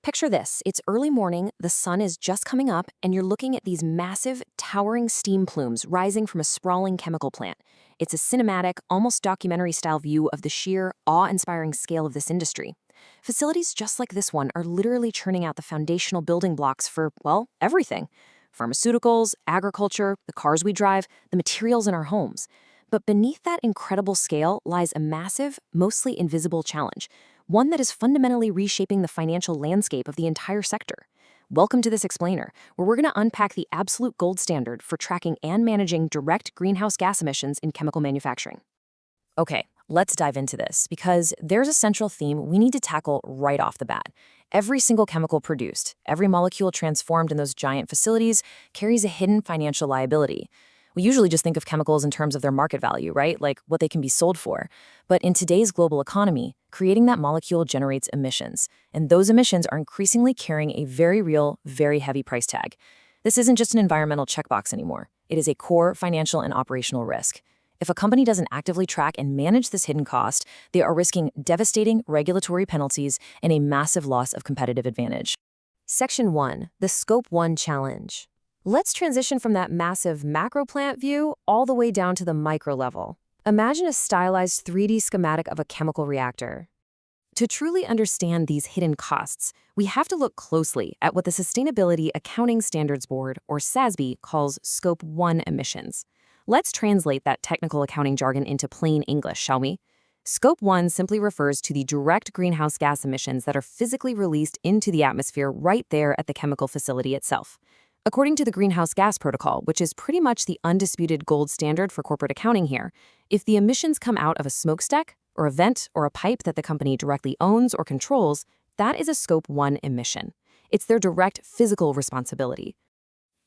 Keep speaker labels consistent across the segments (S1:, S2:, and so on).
S1: Picture this. It's early morning, the sun is just coming up, and you're looking at these massive, towering steam plumes rising from a sprawling chemical plant. It's a cinematic, almost documentary-style view of the sheer, awe-inspiring scale of this industry. Facilities just like this one are literally churning out the foundational building blocks for, well, everything. Pharmaceuticals, agriculture, the cars we drive, the materials in our homes. But beneath that incredible scale lies a massive, mostly invisible challenge, one that is fundamentally reshaping the financial landscape of the entire sector. Welcome to this explainer, where we're going to unpack the absolute gold standard for tracking and managing direct greenhouse gas emissions in chemical manufacturing. Okay, let's dive into this, because there's a central theme we need to tackle right off the bat. Every single chemical produced, every molecule transformed in those giant facilities carries a hidden financial liability. We usually just think of chemicals in terms of their market value, right? Like what they can be sold for. But in today's global economy, creating that molecule generates emissions. And those emissions are increasingly carrying a very real, very heavy price tag. This isn't just an environmental checkbox anymore. It is a core financial and operational risk. If a company doesn't actively track and manage this hidden cost, they are risking devastating regulatory penalties and a massive loss of competitive advantage. Section 1, the Scope 1 Challenge. Let's transition from that massive macro plant view all the way down to the micro level. Imagine a stylized 3D schematic of a chemical reactor. To truly understand these hidden costs, we have to look closely at what the Sustainability Accounting Standards Board, or SASB, calls Scope 1 emissions. Let's translate that technical accounting jargon into plain English, shall we? Scope 1 simply refers to the direct greenhouse gas emissions that are physically released into the atmosphere right there at the chemical facility itself. According to the Greenhouse Gas Protocol, which is pretty much the undisputed gold standard for corporate accounting here, if the emissions come out of a smokestack, or a vent, or a pipe that the company directly owns or controls, that is a Scope 1 emission. It's their direct physical responsibility.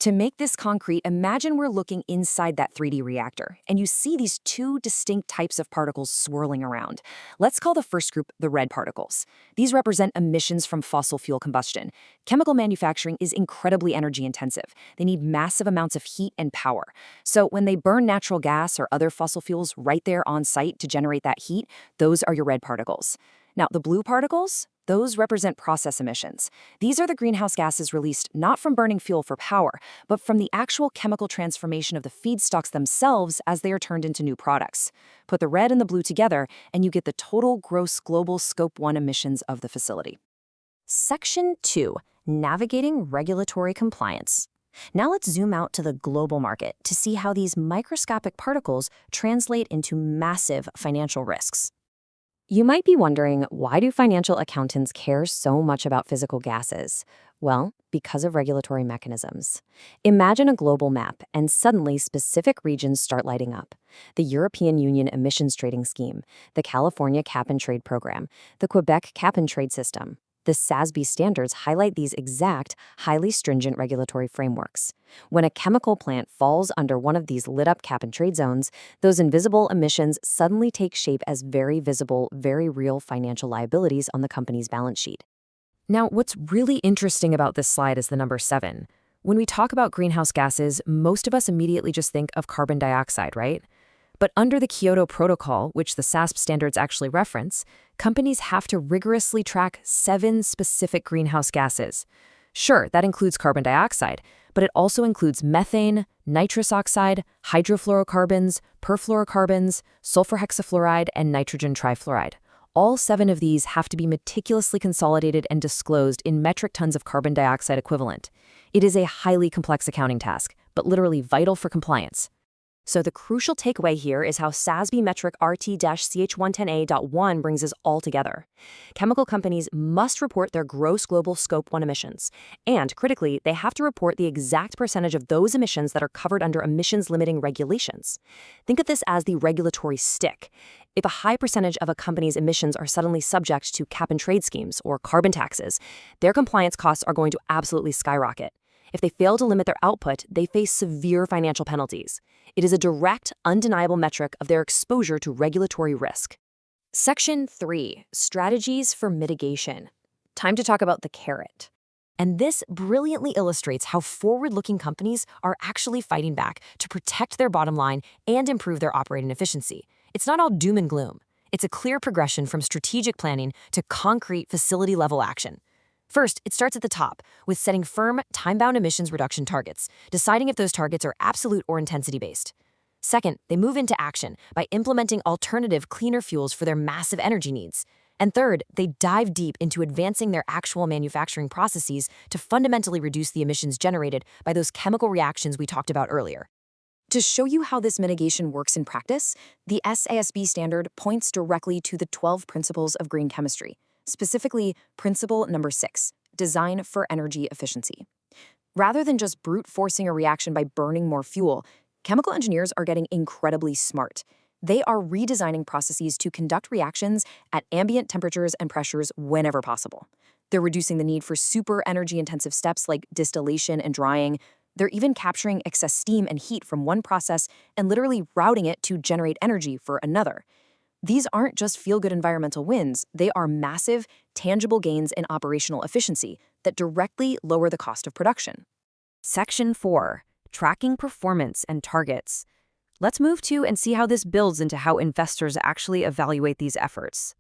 S1: To make this concrete, imagine we're looking inside that 3D reactor, and you see these two distinct types of particles swirling around. Let's call the first group the red particles. These represent emissions from fossil fuel combustion. Chemical manufacturing is incredibly energy intensive. They need massive amounts of heat and power. So when they burn natural gas or other fossil fuels right there on site to generate that heat, those are your red particles. Now, the blue particles? Those represent process emissions. These are the greenhouse gases released not from burning fuel for power, but from the actual chemical transformation of the feedstocks themselves as they are turned into new products. Put the red and the blue together, and you get the total gross global Scope 1 emissions of the facility. Section 2, Navigating Regulatory Compliance. Now let's zoom out to the global market to see how these microscopic particles translate into massive financial risks. You might be wondering, why do financial accountants care so much about physical gases? Well, because of regulatory mechanisms. Imagine a global map, and suddenly specific regions start lighting up. The European Union Emissions Trading Scheme, the California Cap-and-Trade Program, the Quebec Cap-and-Trade System. The SASB standards highlight these exact, highly stringent regulatory frameworks. When a chemical plant falls under one of these lit-up cap-and-trade zones, those invisible emissions suddenly take shape as very visible, very real financial liabilities on the company's balance sheet. Now, what's really interesting about this slide is the number 7. When we talk about greenhouse gases, most of us immediately just think of carbon dioxide, right? But under the Kyoto Protocol, which the SASB standards actually reference, companies have to rigorously track 7 specific greenhouse gases. Sure, that includes carbon dioxide, but it also includes methane, nitrous oxide, hydrofluorocarbons, perfluorocarbons, sulfur hexafluoride, and nitrogen trifluoride. All 7 of these have to be meticulously consolidated and disclosed in metric tons of carbon dioxide equivalent. It is a highly complex accounting task, but literally vital for compliance. So the crucial takeaway here is how SASB metric RT-CH110A.1 brings us all together. Chemical companies must report their gross global Scope 1 emissions. And critically, they have to report the exact percentage of those emissions that are covered under emissions limiting regulations. Think of this as the regulatory stick. If a high percentage of a company's emissions are suddenly subject to cap-and-trade schemes or carbon taxes, their compliance costs are going to absolutely skyrocket. If they fail to limit their output, they face severe financial penalties. It is a direct, undeniable metric of their exposure to regulatory risk. Section 3, Strategies for Mitigation. Time to talk about the carrot. And this brilliantly illustrates how forward-looking companies are actually fighting back to protect their bottom line and improve their operating efficiency. It's not all doom and gloom. It's a clear progression from strategic planning to concrete facility-level action. First, it starts at the top, with setting firm, time-bound emissions reduction targets, deciding if those targets are absolute or intensity-based. Second, they move into action by implementing alternative, cleaner fuels for their massive energy needs. And third, they dive deep into advancing their actual manufacturing processes to fundamentally reduce the emissions generated by those chemical reactions we talked about earlier. To show you how this mitigation works in practice, the SASB standard points directly to the 12 principles of green chemistry, specifically Principle number 6, Design for Energy Efficiency. Rather than just brute forcing a reaction by burning more fuel, chemical engineers are getting incredibly smart. They are redesigning processes to conduct reactions at ambient temperatures and pressures whenever possible. They're reducing the need for super energy-intensive steps like distillation and drying. They're even capturing excess steam and heat from one process and literally routing it to generate energy for another. These aren't just feel-good environmental wins, they are massive, tangible gains in operational efficiency that directly lower the cost of production. Section 4. Tracking performance and targets. Let's move to and see how this builds into how investors actually evaluate these efforts.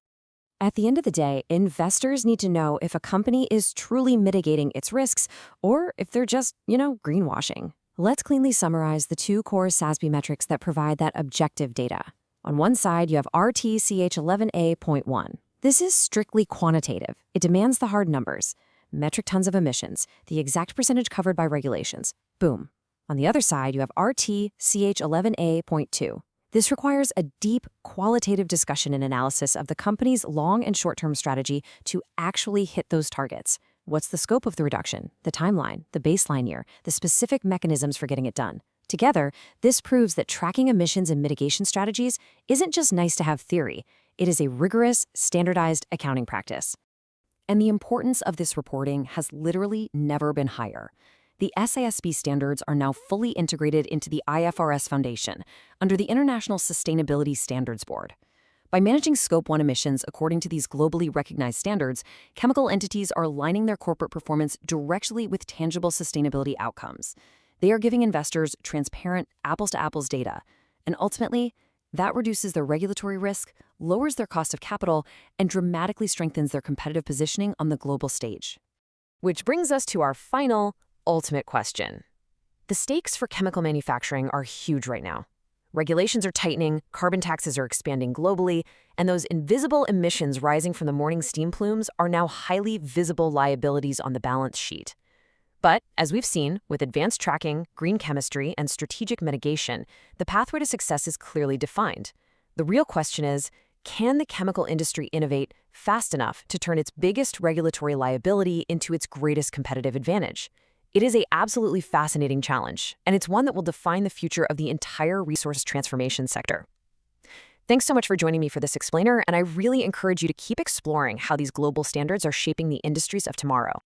S1: At the end of the day, investors need to know if a company is truly mitigating its risks or if they're just, greenwashing. Let's cleanly summarize the two core SASB metrics that provide that objective data. On one side, you have RTCH11A.1. This is strictly quantitative. It demands the hard numbers. Metric tons of emissions, the exact percentage covered by regulations. Boom. On the other side, you have RTCH11A.2. This requires a deep, qualitative discussion and analysis of the company's long and short-term strategy to actually hit those targets. What's the scope of the reduction, the timeline, the baseline year, the specific mechanisms for getting it done? Together, this proves that tracking emissions and mitigation strategies isn't just nice-to-have theory. It is a rigorous, standardized accounting practice. And the importance of this reporting has literally never been higher. The SASB standards are now fully integrated into the IFRS Foundation under the International Sustainability Standards Board. By managing Scope 1 emissions according to these globally recognized standards, chemical entities are aligning their corporate performance directly with tangible sustainability outcomes. They are giving investors transparent, apples-to-apples data, and ultimately, that reduces their regulatory risk, lowers their cost of capital, and dramatically strengthens their competitive positioning on the global stage. Which brings us to our final, ultimate question. The stakes for chemical manufacturing are huge right now. Regulations are tightening, carbon taxes are expanding globally, and those invisible emissions rising from the morning steam plumes are now highly visible liabilities on the balance sheet. But, as we've seen, with advanced tracking, green chemistry, and strategic mitigation, the pathway to success is clearly defined. The real question is, can the chemical industry innovate fast enough to turn its biggest regulatory liability into its greatest competitive advantage? It is an absolutely fascinating challenge, and it's one that will define the future of the entire resource transformation sector. Thanks so much for joining me for this explainer, and I really encourage you to keep exploring how these global standards are shaping the industries of tomorrow.